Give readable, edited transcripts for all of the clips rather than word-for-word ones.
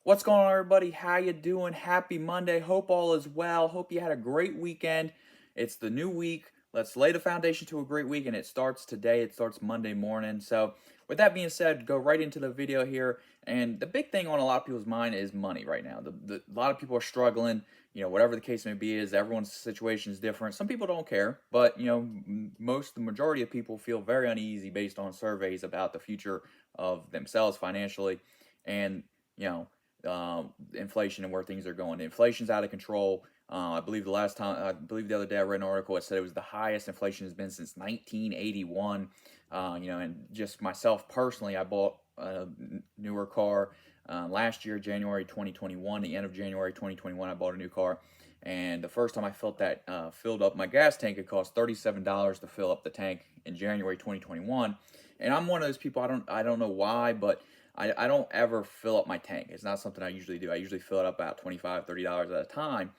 What's going on, everybody? How you doing? Happy Monday. Hope all is well. Hope you had a great weekend. It's the new week. Let's lay the foundation to a great week, and it starts today. It starts Monday morning. So, with that being said, go right into the video here. And the big thing on a lot of people's mind is money right now. A lot of people are struggling. Whatever the case may be, is everyone's situation is different. Some people don't care, but the majority of people feel very uneasy based on surveys about the future of themselves financially, and you know inflation and where things are going. Inflation's out of control. I believe the other day I read an article that said it was the highest inflation has been since 1981. And just myself personally, I bought a newer car last year, January 2021. The end of January 2021, I bought a new car. And the first time I filled up my gas tank, it cost $37 to fill up the tank in January 2021. And I'm one of those people. I don't know why, but I don't ever fill up my tank. It's not something I usually do. I usually fill it up about $25, $30 at a time.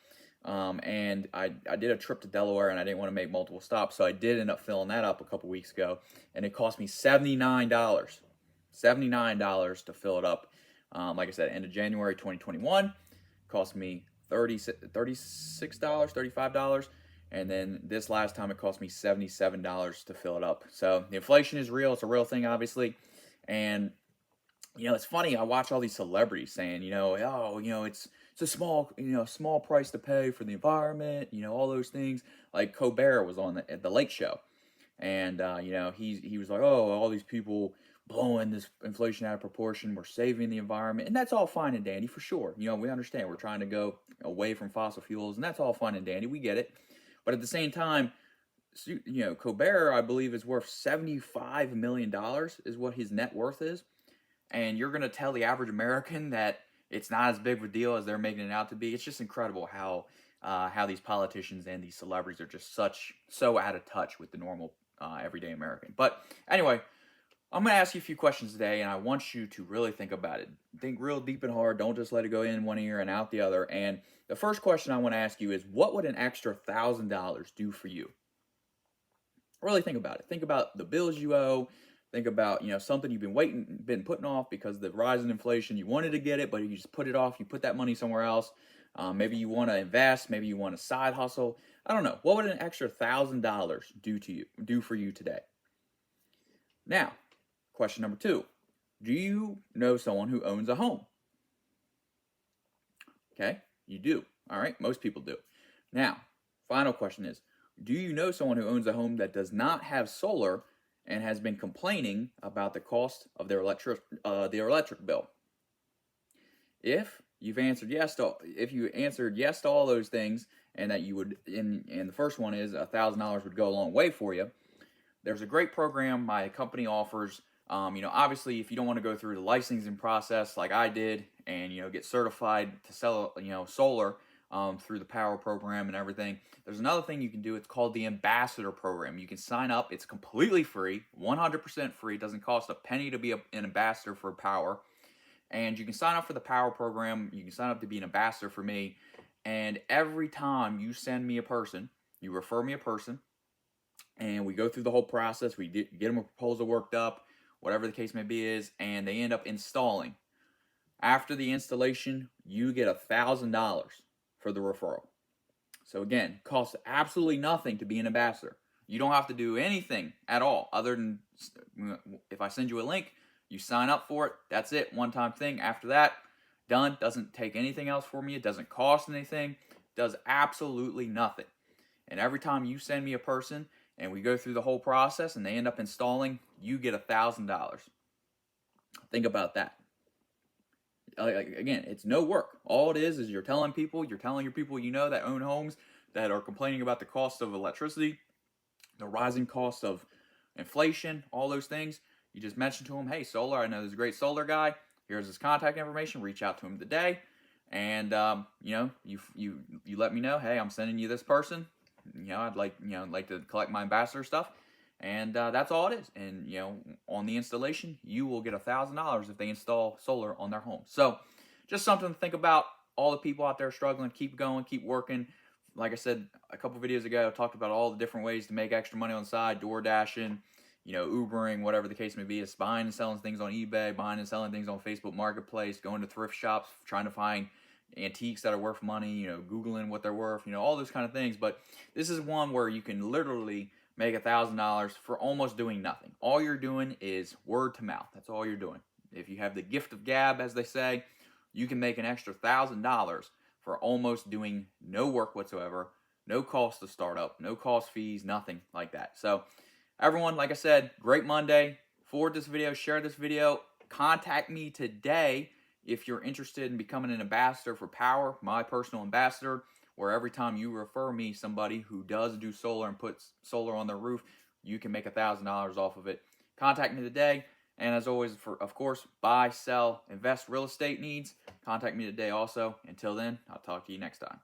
And I did a trip to Delaware and I didn't want to make multiple stops. So I did end up filling that up a couple weeks ago. And it cost me $79. $79 to fill it up. Like I said, end of January 2021. Cost me $36, $35. And then this last time it cost me $77 to fill it up. So the inflation is real. It's a real thing, obviously. And it's funny. I watch all these celebrities saying, oh, it's a small price to pay for the environment. All those things. Like Colbert was on the Late Show, and he was like, oh, all these people blowing this inflation out of proportion. We're saving the environment, and that's all fine and dandy for sure. We understand we're trying to go away from fossil fuels, and that's all fine and dandy. We get it, but at the same time, Colbert, I believe, is worth $75 million, is what his net worth is, and you're going to tell the average American that it's not as big of a deal as they're making it out to be. It's just incredible how these politicians and these celebrities are just so out of touch with the normal everyday American. But anyway, I'm going to ask you a few questions today, and I want you to really think about it. Think real deep and hard. Don't just let it go in one ear and out the other. And the first question I want to ask you is, what would an extra $1,000 do for you? Really think about it. Think about the bills you owe. Think about something you've been putting off because of the rise in inflation. You wanted to get it, but you just put it off. You put that money somewhere else. Maybe you want to invest. Maybe you want a side hustle. I don't know. What would an extra $1,000 do for you today? Now, question number 2: do you know someone who owns a home? Okay, you do. All right, most people do. Now, final question is: do you know someone who owns a home that does not have solar and has been complaining about the cost of their electric bill? If you answered yes to all those things, and that you would, and the first one is $1,000 would go a long way for you. There's a great program my company offers. Obviously, if you don't want to go through the licensing process like I did, and get certified to sell solar through the power program and everything, there's another thing you can do. It's called the ambassador program. You can sign up. It's completely free, 100% free. It doesn't cost a penny to be an ambassador for power. And you can sign up for the power program. You can sign up to be an ambassador for me. And every time you send me a person, you refer me a person, and we go through the whole process. We get them a proposal worked up, whatever the case may be is, and they end up installing. After the installation, you get $1,000 for the referral. So again, costs absolutely nothing to be an ambassador. You don't have to do anything at all other than, if I send you a link, you sign up for it. That's it. One-time thing. After that, done. Doesn't take anything else from you. It doesn't cost anything. Does absolutely nothing. And every time you send me a person and we go through the whole process and they end up installing, you get $1,000. Think about that. Again, it's no work. All it is you're telling your people that own homes that are complaining about the cost of electricity, the rising cost of inflation, all those things. You just mention to them, hey, solar, I know there's a great solar guy. Here's his contact information. Reach out to him today. And, you let me know, hey, I'm sending you this person. I'd like to collect my ambassador stuff. And that's all it is. And, on the installation, you will get $1,000 if they install solar on their home. So just something to think about. All the people out there struggling, keep going, keep working. Like I said a couple videos ago, I talked about all the different ways to make extra money on the side, door dashing, Ubering, whatever the case may be. It's buying and selling things on eBay, buying and selling things on Facebook Marketplace, going to thrift shops, trying to find antiques that are worth money, Googling what they're worth, all those kind of things. But this is one where you can literally make $1,000 for almost doing nothing. All you're doing is word to mouth. That's all you're doing. If you have the gift of gab, as they say, you can make an extra $1,000 for almost doing no work whatsoever, no cost to start up, no cost fees, nothing like that. So everyone, like I said, great Monday. Forward this video, share this video. Contact me today if you're interested in becoming an ambassador for Power, my personal ambassador, where every time you refer me somebody who does do solar and puts solar on their roof, you can make $1,000 off of it. Contact me today. And as always, of course, buy, sell, invest real estate needs, contact me today also. Until then, I'll talk to you next time.